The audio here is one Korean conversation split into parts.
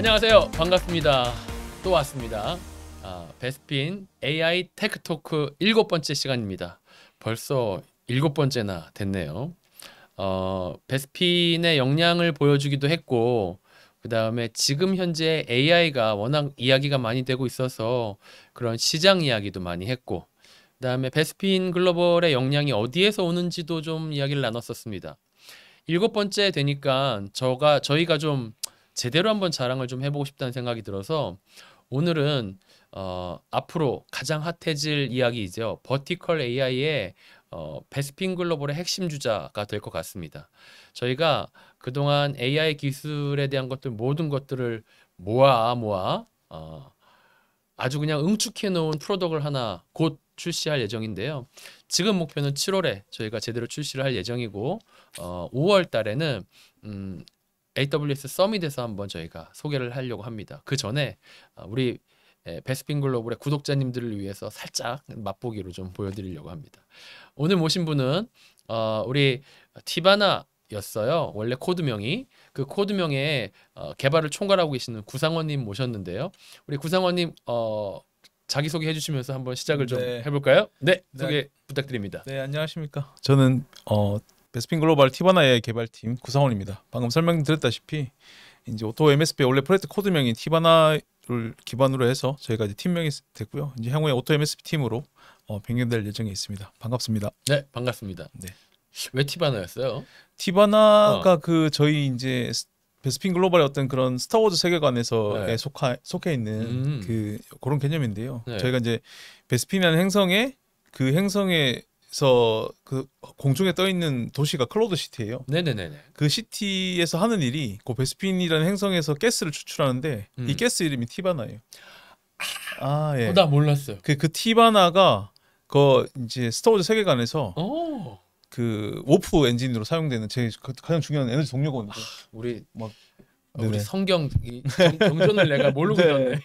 안녕하세요. 반갑습니다. 또 왔습니다. 베스핀 AI 테크토크 7번째 시간입니다. 벌써 7번째나 됐네요. 베스핀의 역량을 보여주기도 했고, 그 다음에 지금 현재 AI가 워낙 이야기가 많이 되고 있어서 그런 시장 이야기도 많이 했고, 그 다음에 베스핀 글로벌의 역량이 어디에서 오는지도 좀 이야기를 나눴었습니다. 7번째 되니까 저희가 좀 제대로 한번 자랑을 좀 해보고 싶다는 생각이 들어서 오늘은 앞으로 가장 핫해질 이야기이죠. 버티컬 AI의 베스핀 글로벌의 핵심 주자가 될 것 같습니다. 저희가 그동안 AI 기술에 대한 것들 모든 것들을 모아 아주 그냥 응축해 놓은 프로덕트를 하나 곧 출시할 예정인데요. 지금 목표는 7월에 저희가 제대로 출시를 할 예정이고 5월 달에는 AWS 서밋에서 한번 저희가 소개를 하려고 합니다. 그 전에 우리 베스핀 글로벌의 구독자님들을 위해서 살짝 맛보기로 좀 보여드리려고 합니다. 오늘 모신 분은 우리 티바나였어요. 원래 코드명이. 그 코드명의 개발을 총괄하고 계시는 구상원님 모셨는데요. 우리 구상원님 자기소개 해주시면서 한번 시작을 좀 해볼까요? 네, 소개 부탁드립니다. 네, 안녕하십니까. 저는 베스핀 글로벌 티바나 AI 개발팀 구상원입니다. 방금 설명드렸다시피 이제 오토 MSP 원래 프로젝트 코드명이 티바나를 기반으로 해서 저희가 이제 팀명이 됐고요. 이제 향후에 오토 MSP 팀으로 변경될 예정에 있습니다. 반갑습니다. 네, 반갑습니다. 네. 왜 티바나였어요? 티바나가 그 저희 이제 베스핀 글로벌의 어떤 그런 스타워즈 세계관에서 네. 속해 있는 그런 개념인데요. 네. 저희가 이제 베스핀이라는 행성에 그 행성에서 그 공중에 떠 있는 도시가 클로드 시티예요. 네네네. 그 시티에서 하는 일이 그 베스핀이라는 행성에서 가스를 추출하는데 이 가스 이름이 티바나예요. 예. 나 몰랐어요. 그 티바나가 그 이제 스타워즈 세계관에서 그 워프 엔진으로 사용되는 제일 가장 중요한 에너지 동력원이죠. 우리 네네. 성경 경전을 내가 모르고 있었네.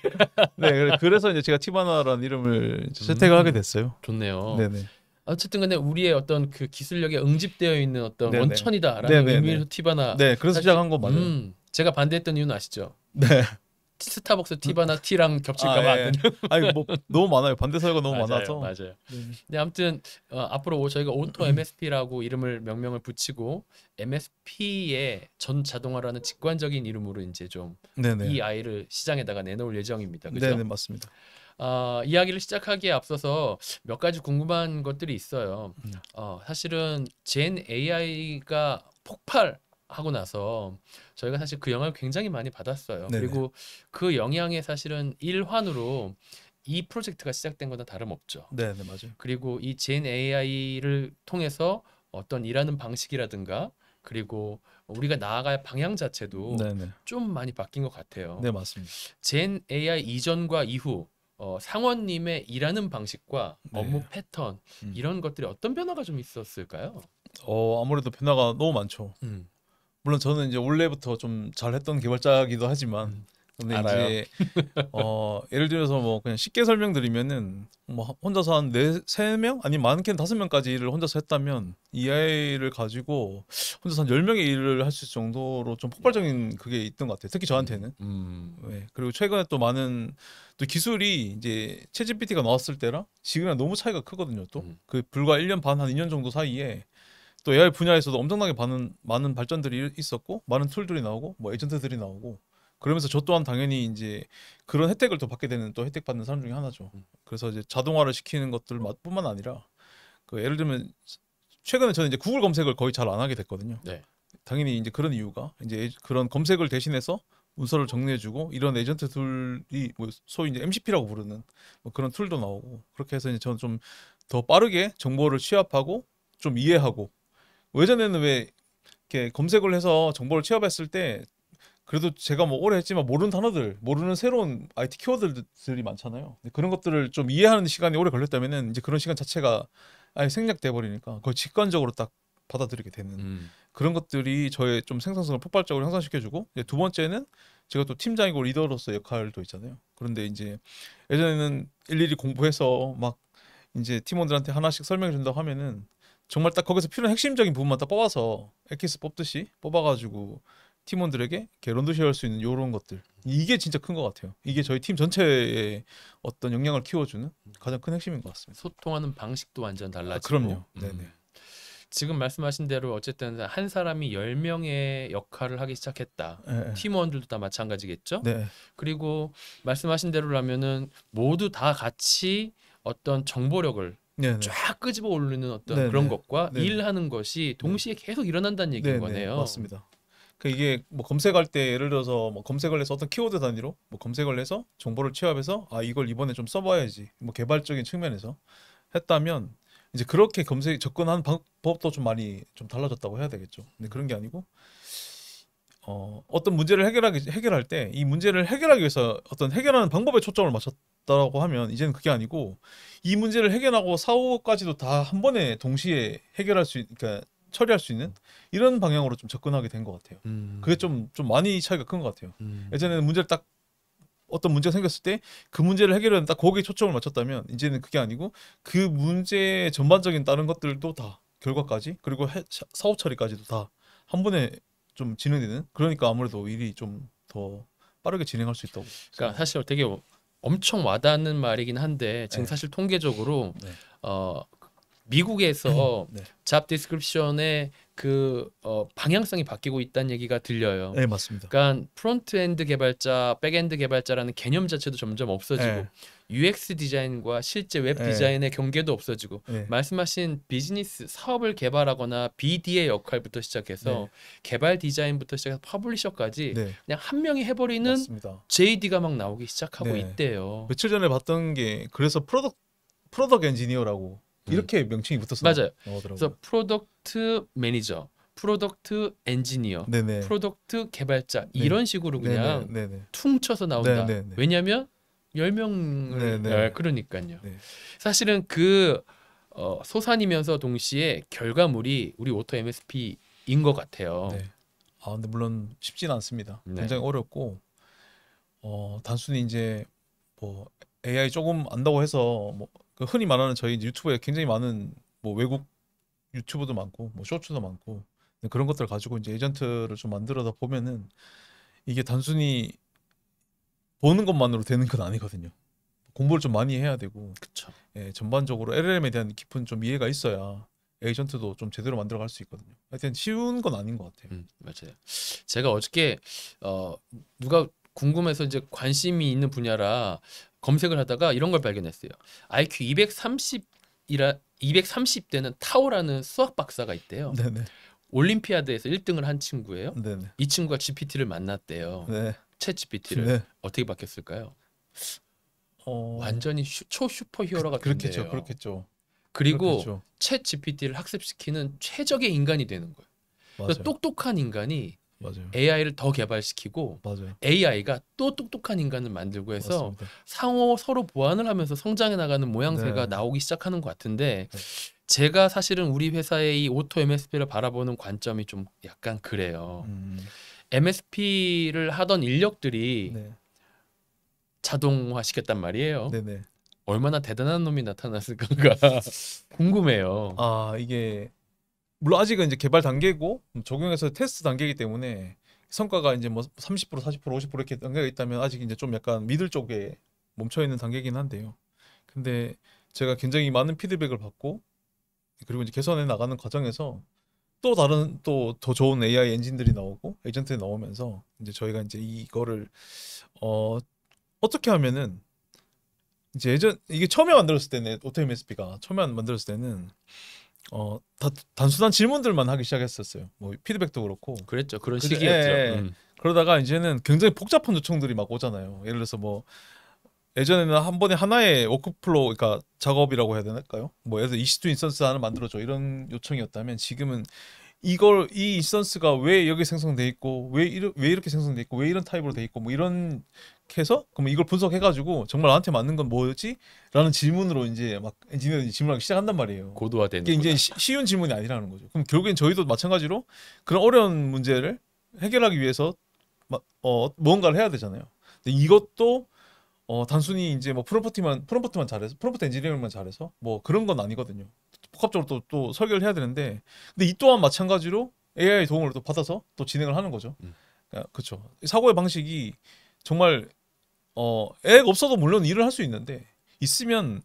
네, 그래서 이제 제가 티바나라는 이름을 채택을 하게 됐어요. 좋네요. 네네. 어쨌든 근데 우리의 어떤 그 기술력에 응집되어 있는 어떤 네네. 원천이다라는 네네네. 의미로 티바나. 네, 그래서 시작한 거 맞아요. 제가 반대했던 이유는 아시죠? 네. 스타벅스 티바나 티랑 겹칠까봐. 예. 아니 뭐 너무 많아요. 반대 사유가 너무 많아서. 맞아요. 네. 근데 아무튼 앞으로 저희가 오토 MSP라고 명명을 붙이고 MSP의 전 자동화라는 직관적인 이름으로 이제 좀 이 아이를 시장에다가 내놓을 예정입니다. 그죠? 네, 맞습니다. 이야기를 시작하기에 앞서서 몇 가지 궁금한 것들이 있어요. 사실은 젠 AI가 폭발하고 나서 저희가 사실 그 영향을 굉장히 많이 받았어요. 네네. 그리고 그 영향에 사실은 일환으로 이 프로젝트가 시작된 거나 다름없죠. 네, 맞아요. 그리고 이 젠 AI를 통해서 어떤 일하는 방식이라든가 그리고 우리가 나아갈 방향 자체도 좀 많이 바뀐 것 같아요. 네, 맞습니다. 젠 AI 이전과 이후 상원님의 일하는 방식과 업무 패턴 이런 것들이 어떤 변화가 좀 있었을까요? 아무래도 변화가 너무 많죠. 물론 저는 이제 원래부터 좀 잘했던 개발자이기도 하지만 근데 알아요. 이제 예를 들어서 뭐 그냥 쉽게 설명드리면은 뭐 혼자서 한 3명 아니면 많게는 5명까지 일을 혼자서 했다면 이 아이를 가지고 혼자서 한 10명의 일을 할 수 있을 정도로 좀 폭발적인 그게 있던 것 같아요. 특히 저한테는. 네. 그리고 최근에 또 많은 또 기술이 이제 챗GPT가 나왔을 때랑 지금이랑 너무 차이가 크거든요. 또 그 불과 1년 반, 한 2년 정도 사이에 또 AI 분야에서도 엄청나게 많은 발전들이 있었고 많은 툴들이 나오고 뭐 에이전트들이 나오고 그러면서 저 또한 당연히 이제 그런 혜택을 더 받게 되는 또 혜택 받는 사람 중에 하나죠. 그래서 이제 자동화를 시키는 것들뿐만 아니라 그 예를 들면 최근에 저는 이제 구글 검색을 거의 잘 안 하게 됐거든요. 네. 당연히 이제 그런 이유가 이제 그런 검색을 대신해서 문서를 정리해주고 이런 에이전트들이 뭐 소위 이제 MCP라고 부르는 뭐 그런 툴도 나오고 그렇게 해서 이제 저는 좀 더 빠르게 정보를 취합하고 좀 이해하고 예전에는 왜 이렇게 검색을 해서 정보를 취합했을 때 그래도 제가 뭐 오래 했지만 모르는 단어들, 모르는 새로운 IT 키워드들이 많잖아요. 그런 것들을 좀 이해하는 시간이 오래 걸렸다면은 이제 그런 시간 자체가 아예 생략돼 버리니까 그걸 직관적으로 딱 받아들이게 되는 그런 것들이 저의 좀 생산성을 폭발적으로 향상시켜주고 이제 두 번째는 제가 또 팀장이고 리더로서 역할도 있잖아요. 그런데 이제 예전에는 일일이 공부해서 막 이제 팀원들한테 하나씩 설명해 준다고 하면은 정말 딱 거기서 필요한 핵심적인 부분만 딱 뽑아서 엑기스 뽑듯이 뽑아가지고 팀원들에게 이렇게 런드 쉐어할 수 있는 이런 것들 이게 진짜 큰 것 같아요. 이게 저희 팀 전체의 어떤 역량을 키워주는 가장 큰 핵심인 것 같습니다. 소통하는 방식도 완전 달라지고. 그럼요. 음. 네네. 지금 말씀하신 대로 어쨌든 한 사람이 10명의 역할을 하기 시작했다. 네. 팀원들도 다 마찬가지겠죠. 네. 그리고 말씀하신 대로라면은 모두 다 같이 어떤 정보력을 네네. 쫙 끄집어 올리는 어떤 네네. 그런 것과 네네. 일하는 것이 동시에 계속 일어난다는 얘기인 네네. 거네요. 맞습니다. 그 이게 뭐 검색할 때 예를 들어서 뭐 검색을 해서 어떤 키워드 단위로 뭐 검색을 해서 정보를 취합해서 아 이걸 이번에 좀 써봐야지 뭐 개발적인 측면에서 했다면 이제 그렇게 검색 접근하는 방법도 좀 많이 좀 달라졌다고 해야 되겠죠. 근데 그런 게 아니고 어떤 문제를 해결할 때 이 문제를 해결하기 위해서 어떤 해결하는 방법에 초점을 맞췄다고 하면 이제는 그게 아니고 이 문제를 해결하고 사후까지도 다 한 번에 동시에 해결할 수 그러니까 처리할 수 있는 이런 방향으로 좀 접근하게 된 것 같아요. 그게 좀 많이 차이가 큰 것 같아요. 예전에는 문제를 딱 어떤 문제가 생겼을 때 그 문제를 해결하는 딱 거기에 초점을 맞췄다면 이제는 그게 아니고 그 문제의 전반적인 다른 것들도 다 결과까지 그리고 사후 처리까지도 다 한 번에 좀 진행되는 그러니까 아무래도 일이 좀 더 빠르게 진행할 수 있다고. 그러니까 사실 되게 엄청 와닿는 말이긴 한데 지금 네. 사실 통계적으로 네. 미국에서 네. 잡 디스크립션의 그 방향성이 바뀌고 있다는 얘기가 들려요. 네, 맞습니다. 그러니까 프론트엔드 개발자, 백엔드 개발자라는 개념 자체도 점점 없어지고 네. UX 디자인과 실제 웹 네. 디자인의 경계도 없어지고 네. 말씀하신 비즈니스 사업을 개발하거나 BD의 역할부터 시작해서 네. 개발 디자인부터 시작해서 퍼블리셔까지 네. 그냥 한 명이 해버리는 맞습니다. JD가 막 나오기 시작하고 네. 있대요. 며칠 전에 봤던 게 그래서 프로덕트 엔지니어라고 이렇게 명칭이 붙어서 맞아요. 나오더라고요. 그래서 프로덕트 매니저, 프로덕트 엔지니어, 네네. 프로덕트 개발자 네. 이런 식으로 그냥 네네. 퉁쳐서 나온다. 네네네. 왜냐면 10명을 네네. 그러니까요. 네. 사실은 그 소산이면서 동시에 결과물이 우리 오토 MSP인 것 같아요. 네. 아 근데 물론 쉽지는 않습니다. 네. 굉장히 어렵고 단순히 이제 뭐 AI 조금 안다고 해서 뭐그 흔히 말하는 저희 유튜브에 굉장히 많은 뭐 외국 유튜브도 많고 뭐 쇼츠도 많고 그런 것들 가지고 이제 에이전트를 좀 만들어다 보면은 이게 단순히 보는 것만으로 되는 건 아니거든요. 공부를 좀 많이 해야 되고 그렇죠. 예, 전반적으로 LLM에 대한 깊은 좀 이해가 있어야 에이전트도 좀 제대로 만들어갈 수 있거든요. 하여튼 쉬운 건 아닌 것 같아요. 맞아요. 제가 어저께 누가 궁금해서 이제 관심이 있는 분야라 검색을 하다가 이런 걸 발견했어요. IQ 230대는 타오라는 수학 박사가 있대요. 네네. 올림피아드에서 1등을 한 친구예요. 네네. 이 친구가 GPT를 만났대요. 네. 챗 GPT를 네. 어떻게 바뀌었을까요? 어... 완전히 초슈퍼 히어로가 그렇겠죠. 된대요. 그렇겠죠. 그리고 그렇겠죠. 챗 GPT를 학습시키는 최적의 인간이 되는 거예요. 맞아요. 그래서 똑똑한 인간이 맞아요. AI를 더 개발시키고 맞아요. AI가 또 똑똑한 인간을 만들고 해서 맞습니다. 서로 보완을 하면서 성장해 나가는 모양새가 네. 나오기 시작하는 것 같은데 네. 제가 사실은 우리 회사의 이 오토 MSP를 바라보는 관점이 좀 약간 그래요. MSP를 하던 인력들이 네. 자동화시켰단 말이에요. 네네. 얼마나 대단한 놈이 나타났을 건가 궁금해요. 아 이게 물론 아직은 이제 개발 단계고 적용해서 테스트 단계이기 때문에 성과가 이제 뭐 30%, 40%, 50% 이렇게 단계가 있다면 아직 이제 좀 약간 미들 쪽에 멈춰 있는 단계이긴 한데요. 근데 제가 굉장히 많은 피드백을 받고 그리고 이제 개선해 나가는 과정에서 또 다른 또 더 좋은 AI 엔진들이 나오고 에이전트에 나오면서 이제 저희가 이제 이거를 어떻게 하면은 이제 이게 처음에 만들었을 때는 오토 MSP가 처음에 만들었을 때는 단순한 질문들만 하기 시작했었어요. 뭐 피드백도 그렇고. 그랬죠. 그런 그죠? 시기였죠. 예. 그러다가 이제는 굉장히 복잡한 요청들이 막 오잖아요. 예를 들어서 뭐 예전에는 한 번에 하나의 워크플로우, 그러니까 작업이라고 해야 되나요? 뭐 예를 들어 EC2 인스턴스 하나 만들어줘 이런 요청이었다면 지금은 이 인스턴스가 왜 여기 생성돼 있고 왜 이렇게 생성돼 있고 왜 이런 타입으로 돼 있고 뭐 이런 해서 그럼 이걸 분석해가지고 정말 나한테 맞는 건 뭐였지? 라는 질문으로 이제 막 엔지니어들이 질문하기 시작한단 말이에요. 고도화되는 이게 이제 쉬운 질문이 아니라는 거죠. 그럼 결국엔 저희도 마찬가지로 그런 어려운 문제를 해결하기 위해서 무언가를 해야 되잖아요. 근데 이것도 단순히 이제 뭐 프롬프트만 잘해서 프롬프트 엔지니어링만 잘해서 뭐 그런 건 아니거든요. 복합적으로 또 설계를 해야 되는데 근데 이 또한 마찬가지로 AI 도움을 또 받아서 또 진행을 하는 거죠. 그렇죠. 사고의 방식이 정말 액 없어도 물론 일을 할 수 있는데 있으면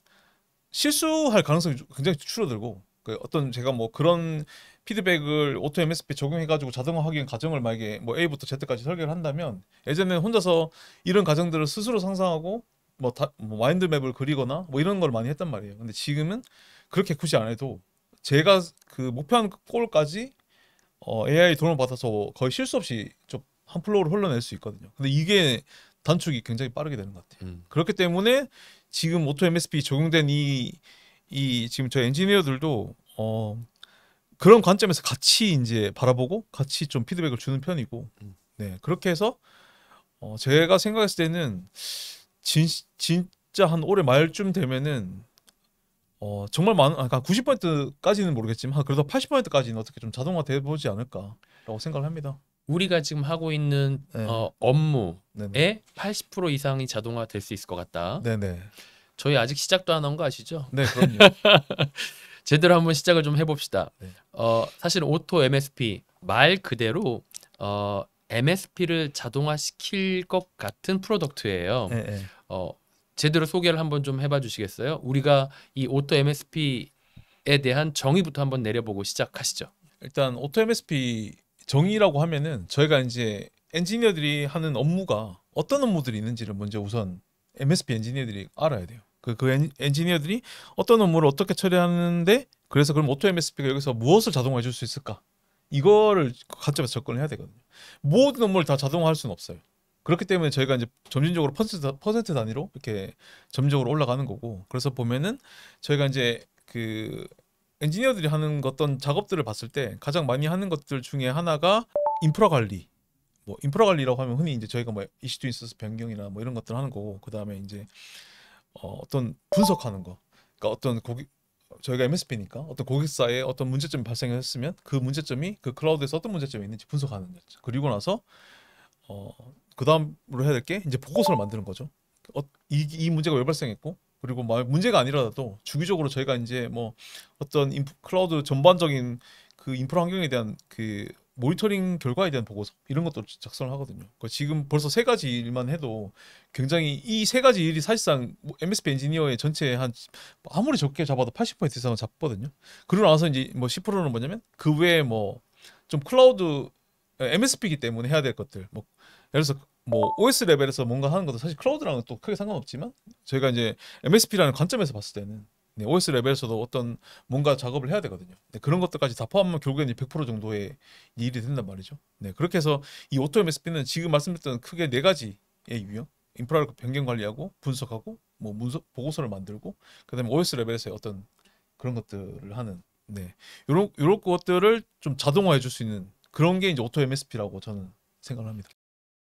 실수할 가능성이 굉장히 줄어들고 그 어떤 제가 뭐 그런 피드백을 오토 MSP 적용해가지고 자동화하기 과정을 만약에 뭐 A부터 Z까지 설계를 한다면 예전에는 혼자서 이런 과정들을 스스로 상상하고 뭐 마인드맵을 그리거나 뭐 이런 걸 많이 했단 말이에요. 근데 지금은 그렇게 굳이 안 해도 제가 그 목표한 골까지 AI 도움을 받아서 거의 실수 없이 좀 한 플로우를 흘러낼 수 있거든요. 근데 이게 단축이 굉장히 빠르게 되는 것 같아요. 그렇기 때문에 지금 오토 MSP 적용된 이 지금 저 엔지니어들도 그런 관점에서 같이 이제 바라보고 같이 좀 피드백을 주는 편이고, 네 그렇게 해서 제가 생각했을 때는 진짜 한 올해 말쯤 되면은 정말 많은 아까 90%까지는 모르겠지만 그래도 80%까지는 어떻게 좀 자동화돼 보지 않을까라고 생각을 합니다. 우리가 지금 하고 있는 네. 업무의 네네. 80% 이상이 자동화 될 수 있을 것 같다. 네네. 저희 아직 시작도 안 한 거 아시죠? 네, 그럼요. 제대로 한번 시작을 좀 해봅시다. 네. 사실 오토 MSP 말 그대로 MSP를 자동화시킬 것 같은 프로덕트예요. 네, 네. 제대로 소개를 한번 좀 해봐 주시겠어요? 우리가 이 오토 MSP에 대한 정의부터 한번 내려보고 시작하시죠. 일단 오토 MSP 정의라고 하면은 저희가 이제 엔지니어들이 하는 업무가 어떤 업무들이 있는지를 먼저 우선 MSP 엔지니어들이 알아야 돼요. 엔지니어들이 어떤 업무를 어떻게 처리하는데 그래서 그럼 오토 MSP가 여기서 무엇을 자동화해 줄 수 있을까? 이거를 관점에서 접근을 해야 되거든요. 모든 업무를 다 자동화할 수는 없어요. 그렇기 때문에 저희가 이제 점진적으로 퍼센트 단위로 이렇게 점적으로 올라가는 거고 그래서 보면은 저희가 이제 그 엔지니어들이 하는 어떤 작업들을 봤을 때 가장 많이 하는 것들 중에 하나가 인프라 관리. 뭐 인프라 관리라고 하면 흔히 이제 저희가 뭐 EC2 인스턴스 변경이나 뭐 이런 것들 하는 거고 그다음에 이제 어떤 분석하는 거. 그러니까 어떤 고객 저희가 MSP니까 어떤 고객사에 어떤 문제점이 발생했으면 그 문제점이 그 클라우드에서 어떤 문제점이 있는지 분석하는 거죠. 그리고 나서 그다음으로 해야 될 게 이제 보고서를 만드는 거죠. 이 문제가 왜 발생했고 그리고 문제가 아니라도 주기적으로 저희가 이제 뭐 어떤 클라우드 전반적인 그 인프라 환경에 대한 그 모니터링 결과에 대한 보고서 이런 것도 작성을 하거든요. 지금 벌써 세 가지 일만 해도 굉장히 이 세 가지 일이 사실상 MSP 엔지니어의 전체 한 아무리 적게 잡아도 80% 이상은 잡거든요. 그러고 나서 이제 뭐 10%는 뭐냐면 그 외에 뭐 좀 클라우드 MSP이기 때문에 해야 될 것들 뭐 예를 들어서 뭐 OS 레벨에서 뭔가 하는 것도 사실 클라우드랑은 또 크게 상관없지만 저희가 이제 MSP라는 관점에서 봤을 때는 네, OS 레벨에서도 어떤 뭔가 작업을 해야 되거든요. 네, 그런 것들까지 다 포함하면 결국에는 100% 정도의 일이 된단 말이죠. 네, 그렇게 해서 이 오토 MSP는 지금 말씀드렸던 크게 네 가지의 유형, 인프라를 변경 관리하고 분석하고 뭐 문서 보고서를 만들고 그다음에 OS 레벨에서의 어떤 그런 것들을 하는 요런 것들을 좀 자동화해 줄 수 있는 그런 게 이제 오토 MSP라고 저는 생각을 합니다.